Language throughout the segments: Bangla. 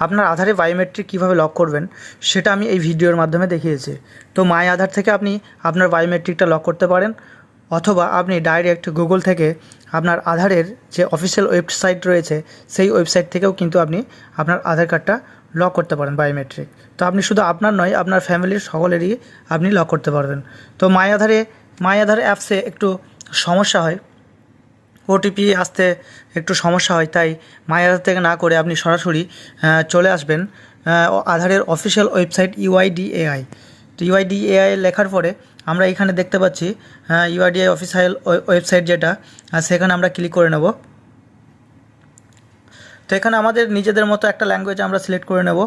আপনার আধারে বায়োমেট্রিক কীভাবে লক করবেন সেটা আমি এই ভিডিওর মাধ্যমে দেখিয়েছি। তো মাই আধার থেকে আপনি আপনার বায়োমেট্রিকটা লক করতে পারেন, অথবা আপনি ডাইরেক্ট গুগল থেকে আপনার আধারের যে অফিসিয়াল ওয়েবসাইট রয়েছে সেই ওয়েবসাইট থেকেও কিন্তু আপনি আপনার আধার কার্ডটা লক করতে পারেন বায়োমেট্রিক। তো আপনি শুধু আপনার নয়, আপনার ফ্যামিলির সকলেরই আপনি লক করতে পারবেন। তো মাই আধার অ্যাপসে একটু সমস্যা হয়, ওটিপি আসতে একটু সমস্যা হয়, তাই মাই আধার থেকে না করে আপনি সরাসরি চলে আসবেন আধারের অফিসিয়াল ওয়েবসাইট ইউআইডিএআই। তো ইউআইডিএআই লেখার পরে আমরা এখানে দেখতে পাচ্ছি ইউআইডিএআই অফিসিয়াল ওয়েবসাইট যেটা, সেখানে আমরা ক্লিক করে নেব। তো এখানে আমাদের নিজেদের মতো একটা ল্যাঙ্গুয়েজ আমরা সিলেক্ট করে নেব।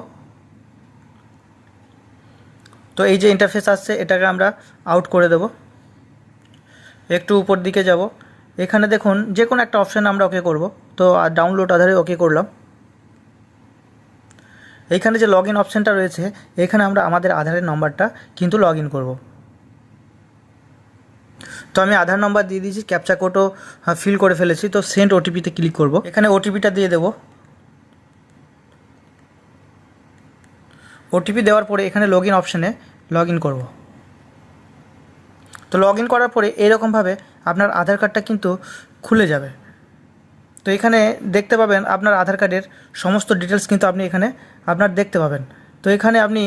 তো এই যে ইন্টারফেস আসছে এটাকে আমরা আউট করে দেব। একটু উপর দিকে যাব, এখানে দেখুন যে কোনো একটা অপশান আমরা ওকে করব। তো ডাউনলোড আধারে ওকে করলাম। এইখানে যে লগ ইন অপশানটা রয়েছে এখানে আমরা আমাদের আধারের নম্বরটা কিন্তু লগ ইন করব। তো আমি আধার নম্বর দিয়ে দিয়েছি, ক্যাপচা কোডও ফিল করে ফেলেছি। তো সেন্ড ওটিপিতে ক্লিক করব। এখানে ওটিপিটা দিয়ে দেব। ওটিপি দেওয়ার পরে এখানে লগ ইন অপশানে লগ ইন করব। তো লগ ইন করার পরে এরকমভাবে আপনার আধার কার্ডটা কিন্তু খুলে যাবে। তো এখানে দেখতে পাবেন আপনার আধার কার্ডের সমস্ত ডিটেলস কিন্তু আপনি এখানে আপনার দেখতে পাবেন। তো এখানে আপনি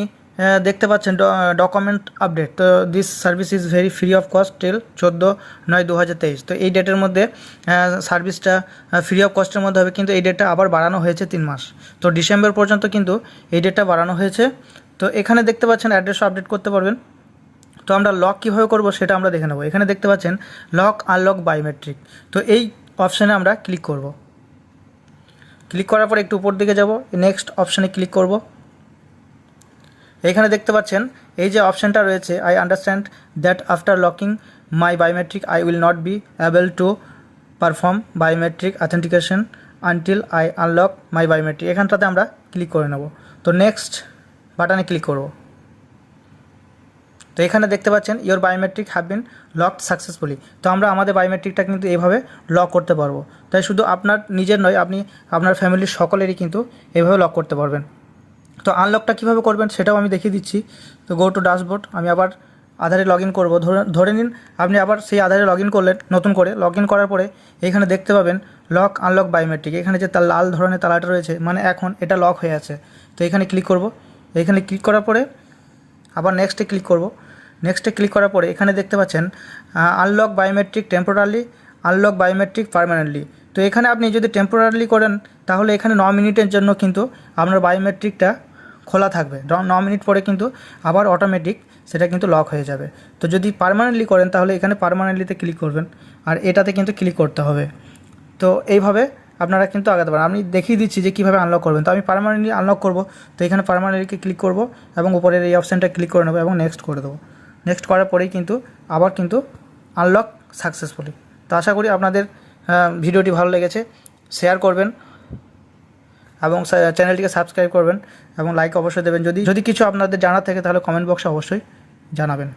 দেখতে পাচ্ছেন ডকুমেন্ট আপডেট। তো this service is very free of cost till 14/9/2023। তো এই ডেটের মধ্যে সার্ভিসটা ফ্রি অফ কস্টের মধ্যে হবে, কিন্তু এই ডেটটা আবার বাড়ানো হয়েছে 3 মাস। তো ডিসেম্বর পর্যন্ত কিন্তু এই ডেটটা বাড়ানো হয়েছে। তো এখানে দেখতে পাচ্ছেন অ্যাড্রেসও আপডেট করতে পারবেন। তো আমরা লক কীভাবে করব সেটা আমরা দেখে নেব। এখানে দেখতে পাচ্ছেন লক আনলক বায়োমেট্রিক। তো এই অপশানে আমরা ক্লিক করব। ক্লিক করার পর একটু উপর দিকে যাব, নেক্সট অপশানে ক্লিক করব। এখানে দেখতে পাচ্ছেন এই যে অপশানটা রয়েছে, I understand that after locking my biometric I will not be able to perform biometric authentication until I unlock my biometric. এখানটাতে আমরা ক্লিক করে নেব। তো নেক্সট বাটনে ক্লিক করব। তো এখানে দেখতে পাচ্ছেন your biometric have been locked successfully. তো আমরা আমাদের বায়োমেট্রিকটা কিন্তু এইভাবে লক করতে পারবো। তাই শুধু আপনার নিজের নয়, আপনি আপনার ফ্যামিলির সকলেরই কিন্তু এইভাবে লক করতে পারবেন। তো আনলকটা কীভাবে করবেন সেটাও আমি দেখিয়ে দিচ্ছি। তো গো টু ড্যাশবোর্ড, আমি আবার আধারে লগ ইন করবো। ধরে নিন আপনি আবার সেই আধারে লগ ইন করলেন নতুন করে। লগ ইন করার পরে এখানে দেখতে পাবেন লক আনলক বায়োমেট্রিক। এখানে যে তার লাল ধরনের তালাটা রয়েছে মানে এখন এটা লক হয়ে আছে। তো এখানে ক্লিক করব। এখানে ক্লিক করার পরে আবার নেক্সটে ক্লিক করব। নেক্সটে ক্লিক করার পরে এখানে দেখতে পাচ্ছেন unlock biometric temporary, unlock biometric permanently. তো এখানে আপনি যদি টেম্পোরারি করেন তাহলে এখানে 9 মিনিটের জন্য কিন্তু আপনার বায়োমেট্রিকটা খোলা থাকবে। 9 মিনিট পরে কিন্তু আবার অটোমেটিক সেটা কিন্তু লক হয়ে যাবে। তো যদি পার্মানেন্টলি করেন তাহলে এখানে পার্মানেন্টলিতে ক্লিক করবেন, আর এটাতে কিন্তু ক্লিক করতে হবে। তো এইভাবে আপনারা কিন্তু আগাতে পারেন। আমি দেখিয়ে দিচ্ছি যে কীভাবে আনলক করবেন। তো আমি পার্মানেন্টলি আনলক করব। তো এখানে পার্মানেন্টলিকে ক্লিক করব এবং উপরের এই অপশানটা ক্লিক করে নেব এবং নেক্সট করে দেবো। নেক্সট করার পরেই কিন্তু আবার কিন্তু আনলক সাকসেসফুলি। তো আশা করি আপনাদের ভিডিওটি ভালো লেগেছে। শেয়ার করবেন এবং চ্যানেলটিকে সাবস্ক্রাইব করবেন এবং লাইক অবশ্যই দেবেন। যদি কিছু আপনাদের জানার থাকে তাহলে কমেন্ট বক্সে অবশ্যই জানাবেন।